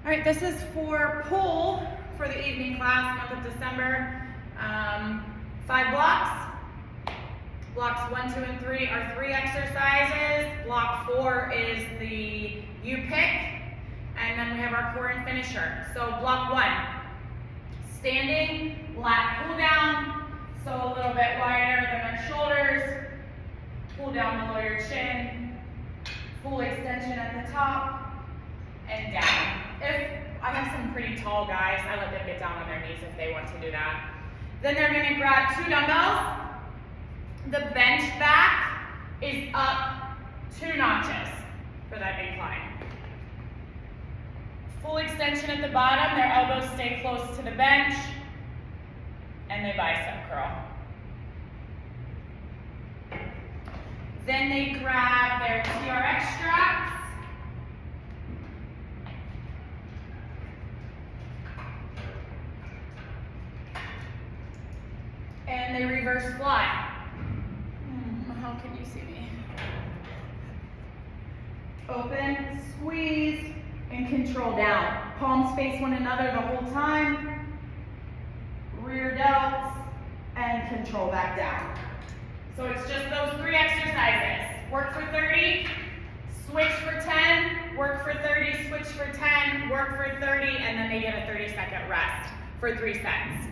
All right, this is for pull for the evening class, month of December. 5 blocks. Blocks 1, 2, and 3 are 3 exercises. Block 4 is the you pick, and then we have our core and finisher. So block 1, standing, lat pull down, so a little bit wider than our shoulders. Pull down below your chin, full extension at the top, and down. If I have some pretty tall guys, I let them get down on their knees if they want to do that. Then they're going to grab 2 dumbbells. The bench back is up 2 notches for that incline. Full extension at the bottom, their elbows stay close to the bench, and they bicep curl. Then they grab their TRX straps. And they reverse fly. How can you see me? Open, squeeze, and control down. Palms face one another the whole time. Rear delts, and control back down. So it's just those 3 exercises. Work for 30, switch for 10, work for 30, switch for 10, work for 30, and then they get a 30-second rest for 3 sets.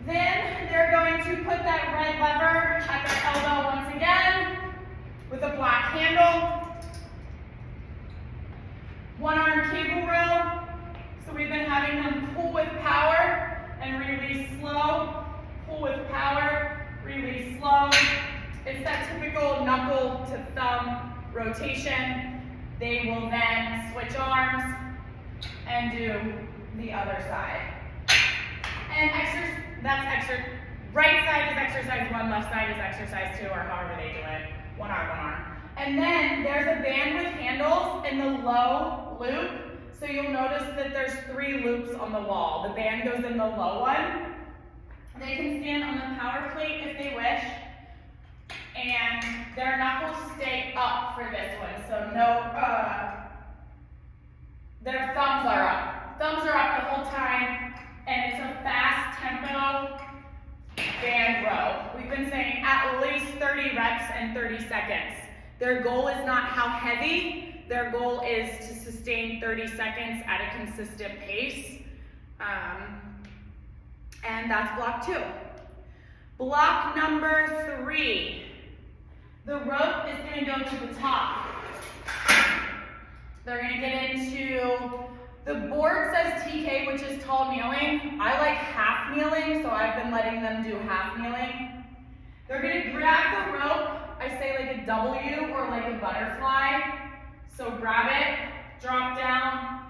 Then they're going to put that red lever at their elbow once again with a black handle. 1-arm cable row. So we've been having them pull with power and release slow. Pull with power, release slow. It's that typical knuckle to thumb rotation. They will then switch arms and do the other side. And right side is exercise 1, left side is exercise 2, or however they do it. 1 arm, 1 arm. And then there's a band with handles in the low loop. So you'll notice that there's 3 loops on the wall. The band goes in the low one. They can stand on the power plate if they wish. And their knuckles stay up for this one. So their thumbs are up. Thumbs are up the whole time. And it's a fast tempo band row. We've been saying at least 30 reps and 30 seconds. Their goal is not how heavy. Their goal is to sustain 30 seconds at a consistent pace. And that's block 2. Block number 3. The rope is going to go to the top. They're going to get into, the board says TK, which is tall kneeling. I like half kneeling, so I've been letting them do half kneeling. They're going to grab the rope, I say like a W or like a butterfly. So grab it, drop down,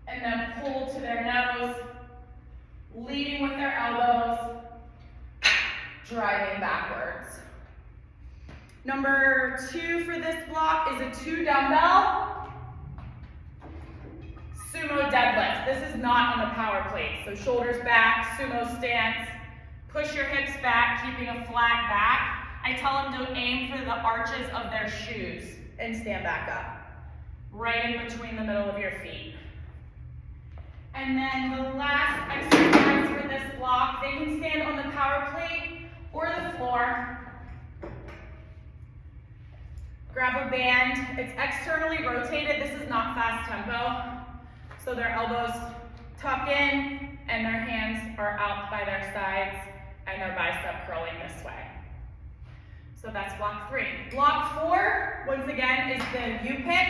and then pull to their nose, leading with their elbows, driving backwards. Number 2 for this block is a 2 dumbbell sumo deadlift. This is not on the power plate. So shoulders back, sumo stance, push your hips back, keeping a flat back. I tell them to aim for the arches of their shoes and stand back up, right in between the middle of your feet. And then the last exercise for this block, they can stand on the power plate or the floor. Grab a band. It's externally rotated. This is not fast tempo. So their elbows tuck in and their hands are out by their sides and their bicep curling this way. So that's block 3. Block 4, once again, is the you pick.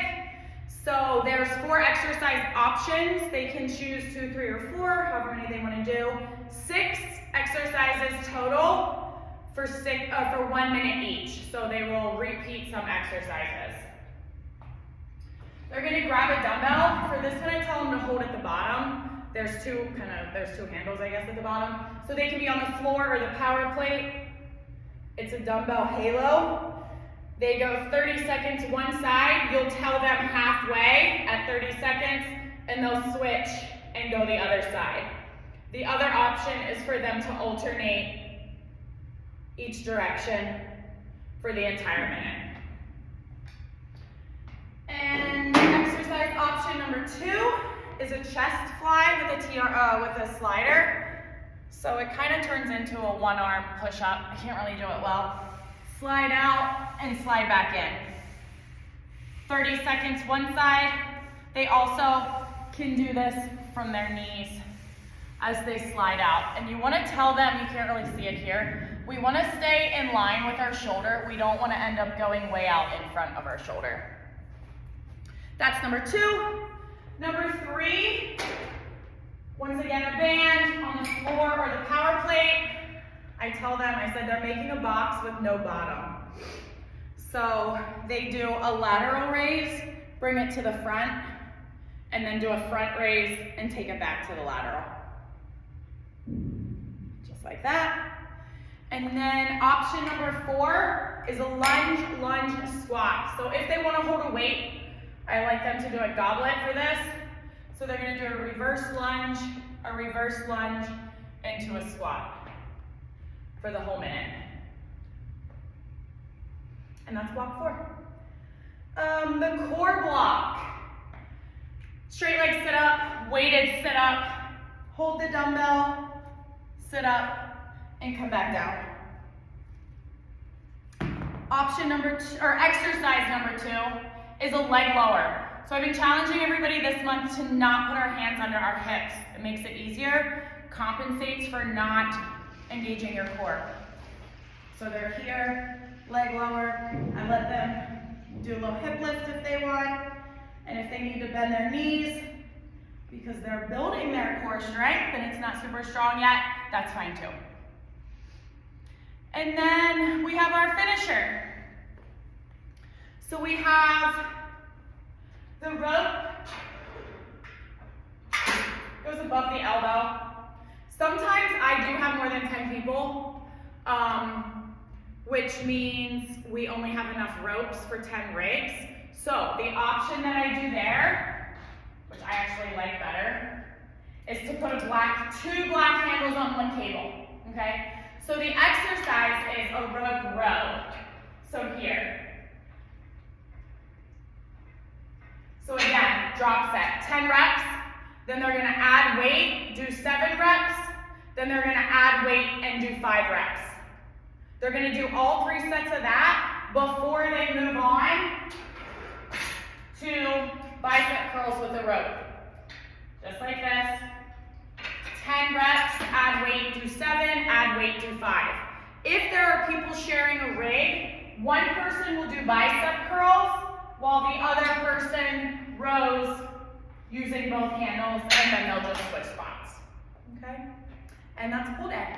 So there's 4 exercise options. They can choose 2, 3, or 4, however many they want to do. 6 exercises total for 1 minute each. So they will repeat some exercises. They're going to grab a dumbbell. For this one, I tell them to hold at the bottom. There's two handles, I guess, at the bottom. So they can be on the floor or the power plate. It's a dumbbell halo. They go 30 seconds one side. You'll tell them halfway at 30 seconds, and they'll switch and go the other side. The other option is for them to alternate each direction for the entire minute. And exercise option 2 is a chest fly with a slider. So it kind of turns into a one-arm push-up. I can't really do it well. Slide out and slide back in. 30 seconds one side. They also can do this from their knees as they slide out. And you want to tell them, you can't really see it here, we want to stay in line with our shoulder. We don't want to end up going way out in front of our shoulder. That's number 2. Number 3, once again, a band on the floor or the power plate. I tell them, I said they're making a box with no bottom. So they do a lateral raise, bring it to the front, and then do a front raise and take it back to the lateral. Just like that. And then option number 4 is a lunge squat. So if they want to hold a weight, I like them to do a goblet for this. So they're going to do a reverse lunge, into a squat for the whole minute. And that's block 4. The core block. Straight leg sit up, weighted sit up, hold the dumbbell, sit up, and come back down. Option number 2, or exercise number 2, is a leg lower. So I've been challenging everybody this month to not put our hands under our hips. It makes it easier, compensates for not engaging your core. So they're here, leg lower. I let them do a little hip lift if they want. And if they need to bend their knees because they're building their core strength and it's not super strong yet, that's fine too. And then we have our finisher. So we have the rope goes above the elbow. Sometimes I do have more than 10 people, which means we only have enough ropes for 10 rigs. So the option that I do there, which I actually like better, is to put 2 black handles on one cable, okay? So the exercise is a rope row. So here. So again, drop set, 10 reps, then they're gonna add weight, do 7 reps, then they're gonna add weight and do 5 reps. They're gonna do all 3 sets of that before they move on to bicep curls with a rope. Just like this. 10 reps, add weight, do 7, add weight, do 5. If there are people sharing a rig, one person will do bicep curls while the other person rows using both handles, and then they'll just switch spots. Okay? And that's pull day.